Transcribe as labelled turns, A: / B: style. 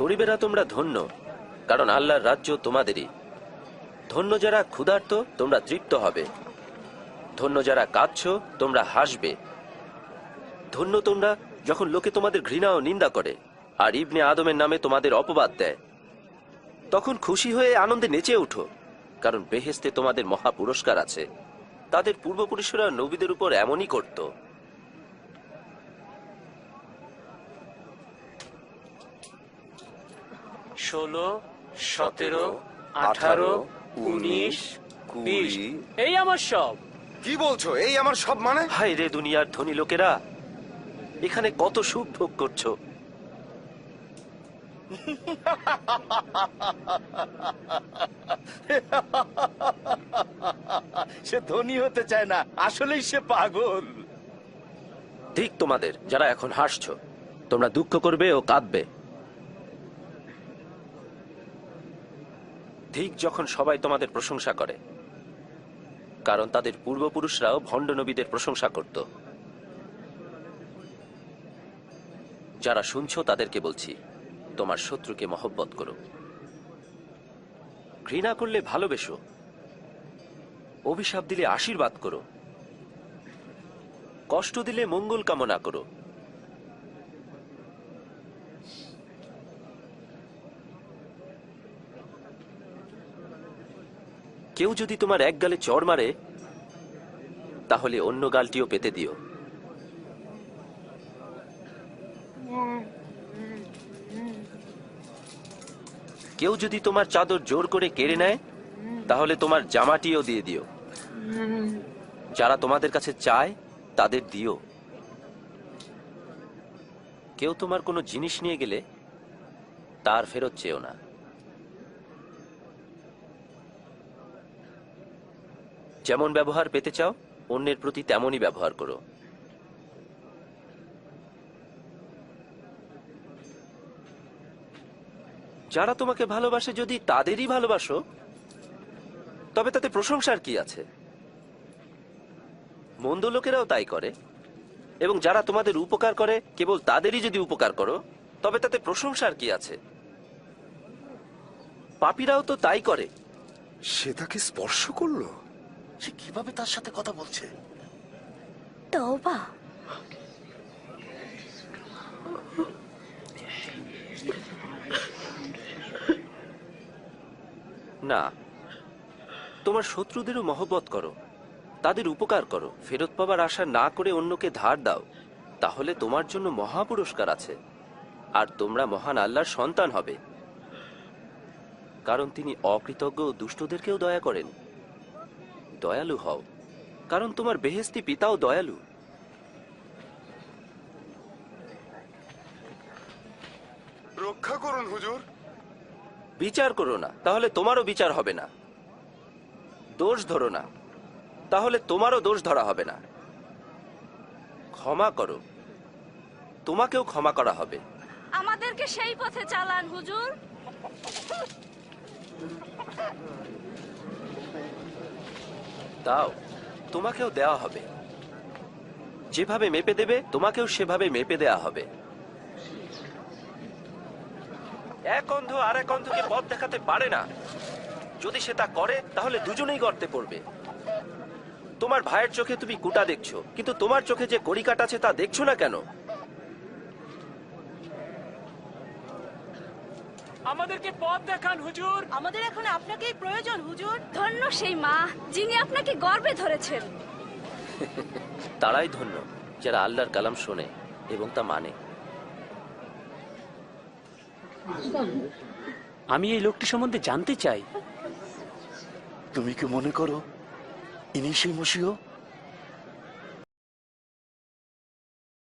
A: গরিবেরা তোমরা ধন্য, কারণ আল্লাহর রাজ্য তোমাদেরই। ধন্য যারা ক্ষুধার্ত, তোমরা তৃপ্ত হবে। ধন্য যারা কাঁদছ, তোমরা হাসবে। ধন্য তোমরা যখন লোকে তোমাদের ঘৃণা ও নিন্দা করে আর ইবনে আদমের নামে তোমাদের অপবাদ দেয়, তখন খুশি হয়ে আনন্দে নেচে ওঠো, কারণ বেহেশতে তোমাদের মহা পুরস্কার আছে। তাদের পূর্বপুরুষরা নবীদের উপর এমনই করত।
B: ষোলো, 17, 18, 19, 20 এই আমার সব।
C: কি বলছো? এই আমার সব মানে?
A: হায় রে দুনিয়ার ধনী লোকেরা, এখানে কত সুখ ভোগ করছো।
D: সে ধনী হতে চায় না, আসলেই সে পাগল।
A: ঠিক তোমাদের যারা এখন হাসছো, তোমরা দুঃখ করবে ও কাঁদবে। ঠিক যখন সবাই তোমাদের প্রশংসা করে, কারণ তাদের পূর্বপুরুষরাও ভণ্ড নবীদের প্রশংসা করত। যারা শুনছো তাদেরকে বলছি, তোমার শত্রুকে মহব্বত করো, ঘৃণা করলে ভালোবেসো, অভিশাপ দিলে আশীর্বাদ করো, কষ্ট দিলে মঙ্গল কামনা করো। কেউ যদি তোমার এক গালে চড় মারে, তাহলে অন্য গালটিও পেতে দিও। কেউ যদি তোমার চাদর জোর করে কেড়ে নেয়, তাহলে তোমার জামাটিও দিয়ে দিও। যারা তোমাদের কাছে চায় তাদের দিও। কেউ তোমার কোনো জিনিস নিয়ে গেলে তার ফেরত চেও না। যেমন ব্যবহার পেতে চাও, অন্যের প্রতি তেমনই ব্যবহার করো। যারা তোমাকে ভালোবাসে যদি তাদেরই ভালোবাসো, তবে তাতে প্রশংসার কি আছে? মন্দ লোকেরাও তাই করে। এবং যারা তোমাদের উপকার করে কেবল তাদেরই যদি উপকার করো, তবে তাতে প্রশংসার কি আছে? পাপীরাও তো তাই করে।
C: সে তাকে স্পর্শ করলো।
D: সে কিভাবে তার সাথে কথা বলছে?
E: তওবা।
A: না, তোমার শত্রুদেরও মহব্বত করো, তাদের উপকার করো, ফেরত পাবার আশা না করে অন্যকে ধার দাও, তাহলে তোমার জন্য মহা পুরস্কার আছে। আর তোমরা মহান আল্লাহর সন্তান হবে, কারণ তিনি অকৃতজ্ঞ ও দুষ্টদেরকেও দয়া করেন। দয়ালু হও, কারণ তোমার বেহেশতি পিতাও দয়ালু।
C: রক্ষা করুন হুজুর।
A: বিচার করো না, তাহলে তোমারও বিচার হবে না। দোষ ধরো না, তাহলে তোমারও দোষ ধরা হবে না। ক্ষমা করো, তোমাকেও ক্ষমা করা হবে।
E: আমাদেরকে সেই পথে চালান হুজুর।
A: দাও, তোমাকেও দেওয়া হবে। যেভাবে মেপে দেবে তোমাকেও সেভাবে মেপে দেয়া হবে। এক অন্ধ আর এক অন্ধকে পথ দেখাতে পারে না। যদি সে তা করে তাহলে দুজনেই গর্তে পড়বে। তোমার ভাইয়ের চোখে তুমি কুটা দেখছো, কিন্তু তোমার চোখে যে কড়িকাঠ আছে তা দেখছো না কেন?
B: আমাদেরকে পথ দেখান হুজুর।
E: আমাদের এখন আপনাকেই প্রয়োজন হুজুর। ধন্য সেই মা যিনি আপনাকে গর্ভে ধরেছেন।
A: তারাই ধন্য যারা আল্লাহর কালাম শোনে এবং তা মানে।
B: আমি এই লোকটি সম্বন্ধে জানতে চাই।
D: তুমি কি মনে করো ইনি সেই মসিহ?